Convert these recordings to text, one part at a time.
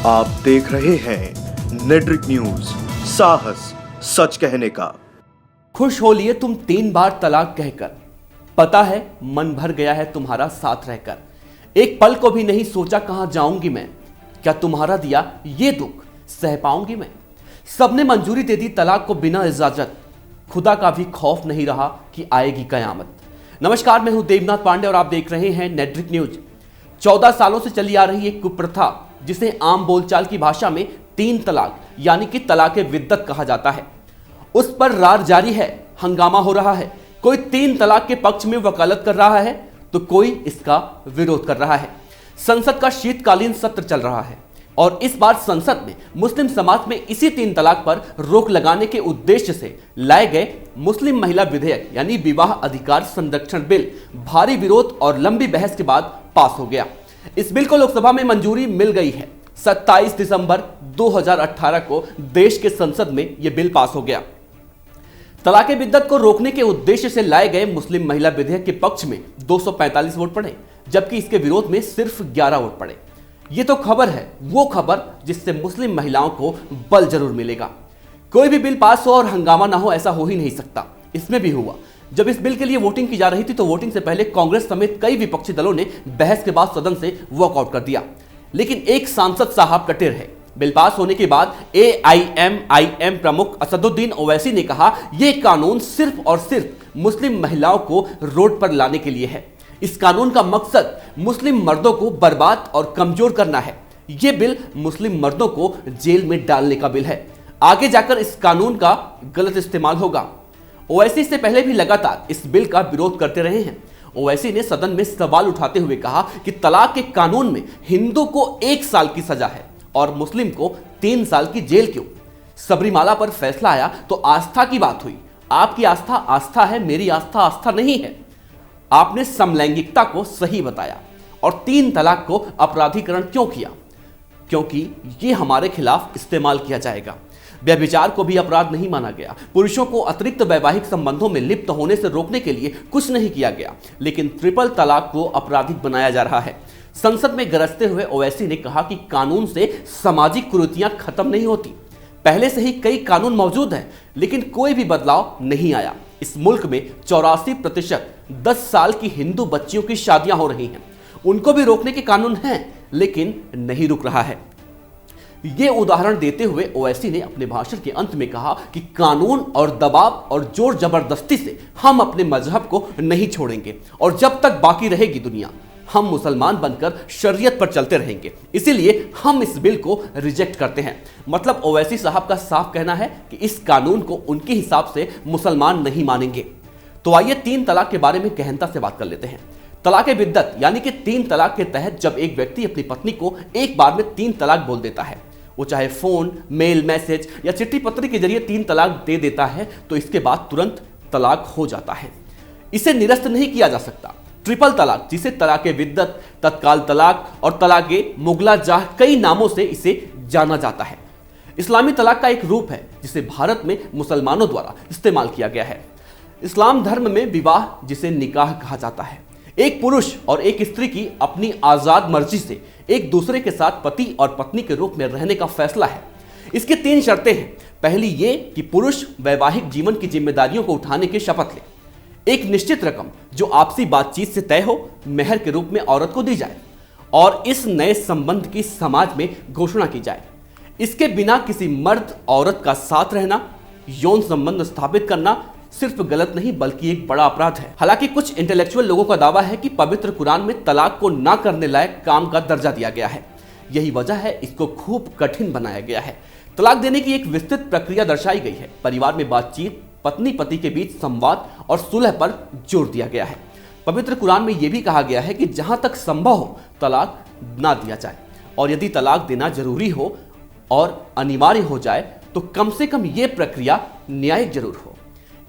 आप देख रहे हैं नेट्रिक न्यूज, साहस सच कहने का। खुश हो लिए तुम 3 बार तलाक कहकर, पता है मन भर गया है तुम्हारा साथ रहकर। एक पल को भी नहीं सोचा कहां जाऊंगी मैं, क्या तुम्हारा दिया ये दुख सह पाऊंगी मैं। सबने मंजूरी दे दी तलाक को बिना इजाजत, खुदा का भी खौफ नहीं रहा कि आएगी कयामत। नमस्कार, मैं हूं देवनाथ पांडे और आप देख रहे हैं नेट्रिक न्यूज। 14 सालों से चली आ रही एक कुप्रथा जिसे आम बोलचाल की भाषा में 3 तलाक यानी कि तलाके विद्दत कहा जाता है, उस पर रार जारी है, हंगामा हो रहा है। कोई 3 तलाक के पक्ष में वकालत कर रहा है तो कोई इसका विरोध कर रहा है। संसद का शीतकालीन सत्र चल रहा है और इस बार संसद में मुस्लिम समाज में इसी 3 तलाक पर रोक लगाने के उद्देश्य से लाए गए मुस्लिम महिला विधेयक यानी विवाह अधिकार संरक्षण बिल भारी विरोध और लंबी बहस के बाद पास हो गया। इस बिल को लोकसभा में मंजूरी मिल गई है। 27 दिसंबर 2018 को देश के संसद में यह बिल पास हो गया। तलाके बिद्दत को रोकने के उद्देश्य से लाए गए मुस्लिम महिला विधेयक के पक्ष में 245 वोट पड़े, जबकि इसके विरोध में सिर्फ 11 वोट पड़े। यह तो खबर है, वो खबर जिससे मुस्लिम महिलाओं को बल जरूर मिलेगा। कोई भी बिल पास हो और हंगामा ना हो, ऐसा हो ही नहीं सकता। इसमें भी हुआ। जब इस बिल के लिए वोटिंग की जा रही थी तो वोटिंग से पहले कांग्रेस समेत कई विपक्षी दलों ने बहस के बाद सदन से वॉकआउट कर दिया, लेकिन एक सांसद साहब कटिर है। बिल पास होने के बाद AIMIM प्रमुख असदुद्दीन ओवैसी ने कहा, यह कानून सिर्फ और सिर्फ मुस्लिम महिलाओं को रोड पर लाने के लिए है। इस कानून का मकसद मुस्लिम मर्दों को बर्बाद और कमजोर करना है। यह बिल मुस्लिम मर्दों को जेल में डालने का बिल है। आगे जाकर इस कानून का गलत इस्तेमाल होगा। ओवैसी से पहले भी लगातार इस बिल का विरोध करते रहे हैं। ओवैसी ने सदन में सवाल उठाते हुए कहा कि तलाक के कानून में हिंदू को 1 साल की सजा है और मुस्लिम को 3 साल की जेल क्यों। सबरीमाला पर फैसला आया तो आस्था की बात हुई। आपकी आस्था आस्था है, मेरी आस्था आस्था नहीं है। आपने समलैंगिकता को सही बताया और 3 तलाक को अपराधीकरण क्यों किया, क्योंकि यह हमारे खिलाफ इस्तेमाल किया जाएगा। व्यभिचार को भी अपराध नहीं माना गया। पुरुषों को अतिरिक्त वैवाहिक संबंधों में लिप्त होने से रोकने के लिए कुछ नहीं किया गया, लेकिन ट्रिपल तलाक को आपराधिक बनाया जा रहा है। संसद में गरजते हुए ओवैसी ने कहा कि कानून से सामाजिक कुरीतियां खत्म नहीं होती। पहले से ही कई कानून मौजूद हैं, लेकिन कोई भी बदलाव नहीं आया। इस मुल्क में 84% 10 साल की हिंदू बच्चियों की शादियां हो रही हैं। उनको भी रोकने के कानून हैं, लेकिन नहीं रुक रहा है। ये उदाहरण देते हुए ओवैसी ने अपने भाषण के अंत में कहा कि कानून और दबाव और जोर जबरदस्ती से हम अपने मजहब को नहीं छोड़ेंगे और जब तक बाकी रहेगी दुनिया, हम मुसलमान बनकर शरीयत पर चलते रहेंगे। इसीलिए हम इस बिल को रिजेक्ट करते हैं। मतलब ओवैसी साहब का साफ कहना है कि इस कानून को उनके हिसाब से मुसलमान नहीं मानेंगे। तो आइए 3 तलाक के बारे में गहनता से बात कर लेते हैं। तलाके बिद्दत यानी कि 3 तलाक के तहत जब एक व्यक्ति अपनी पत्नी को एक बार में 3 तलाक बोल देता है, वो चाहे फोन, मेल, मैसेज या चिट्ठी पत्र के जरिए 3 तलाक दे देता है, तो इसके बाद तुरंत तलाक हो जाता है। इसे निरस्त नहीं किया जा सकता। ट्रिपल तलाक, जिसे तलाके बिद्दत, तत्काल तलाक और तलाके मुगला जाह कई नामों से इसे जाना जाता है। इस्लामी तलाक का एक रूप है जिसे भारत में मुसलमानों द्वारा इस्तेमाल किया गया है। इस्लाम धर्म में विवाह, जिसे निकाह कहा जाता है, एक पुरुष और एक स्त्री की अपनी आजाद मर्जी से एक दूसरे के साथ पति और पत्नी के रूप में रहने का फैसला है। इसकी 3 शर्तें हैं। पहली ये कि पुरुष वैवाहिक जीवन की जिम्मेदारियों को उठाने की शपथ ले। एक निश्चित रकम जो आपसी बातचीत से तय हो, मेहर के रूप में औरत को दी जाए और इस नए संबंध की समाज में घोषणा की जाए। इसके बिना किसी मर्द औरत का साथ रहना, यौन संबंध स्थापित करना सिर्फ गलत नहीं बल्कि एक बड़ा अपराध है। हालांकि कुछ इंटेलेक्चुअल लोगों का दावा है कि पवित्र कुरान में तलाक को ना करने लायक काम का दर्जा दिया गया है। यही वजह है इसको खूब कठिन बनाया गया है। तलाक देने की एक विस्तृत प्रक्रिया दर्शाई गई है। परिवार में बातचीत, पत्नी पति के बीच संवाद और सुलह पर जोर दिया गया है। पवित्र कुरान में यह भी कहा गया है कि जहां तक संभव हो तलाक ना दिया जाए, और यदि तलाक देना जरूरी हो और अनिवार्य हो जाए तो कम से कम यह प्रक्रिया न्यायिक जरूर हो।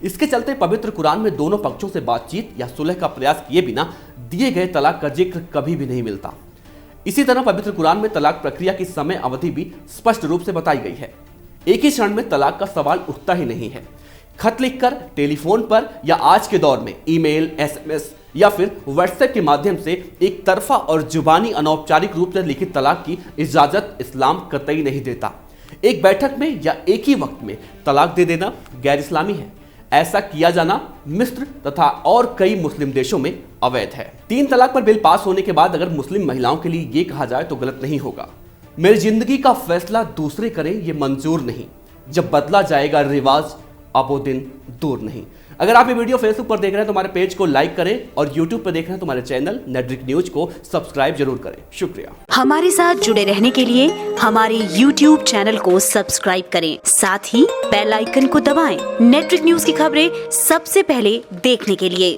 इसके चलते पवित्र कुरान में दोनों पक्षों से बातचीत या सुलह का प्रयास किए बिना दिए गए तलाक का जिक्र कभी भी नहीं मिलता। इसी तरह पवित्र कुरान में तलाक प्रक्रिया की समय अवधि भी स्पष्ट रूप से बताई गई है। एक ही क्षण में तलाक का सवाल उठता ही नहीं है। खत लिखकर, टेलीफोन पर या आज के दौर में ईमेल, एसएमएस या फिर व्हाट्सएप के माध्यम से एक तरफा और जुबानी अनौपचारिक रूप से लिखित तलाक की इजाजत इस्लाम कतई नहीं देता। एक बैठक में या एक ही वक्त में तलाक दे देना गैर इस्लामी है। ऐसा किया जाना मिस्र तथा और कई मुस्लिम देशों में अवैध है। 3 तलाक पर बिल पास होने के बाद अगर मुस्लिम महिलाओं के लिए ये कहा जाए तो गलत नहीं होगा, मेरी जिंदगी का फैसला दूसरे करें ये मंजूर नहीं। जब बदला जाएगा रिवाज अब वो दिन दूर नहीं। अगर आप ये वीडियो फेसबुक पर देख रहे हैं तो हमारे पेज को लाइक करें और यूट्यूब पर देख रहे हैं तो हमारे चैनल नेटड्रिक न्यूज को सब्सक्राइब जरूर करें। शुक्रिया। हमारे साथ जुड़े रहने के लिए हमारे YouTube चैनल को सब्सक्राइब करें, साथ ही बेल आइकन को दबाएं। नेटड्रिक न्यूज की खबरें सबसे पहले देखने के लिए।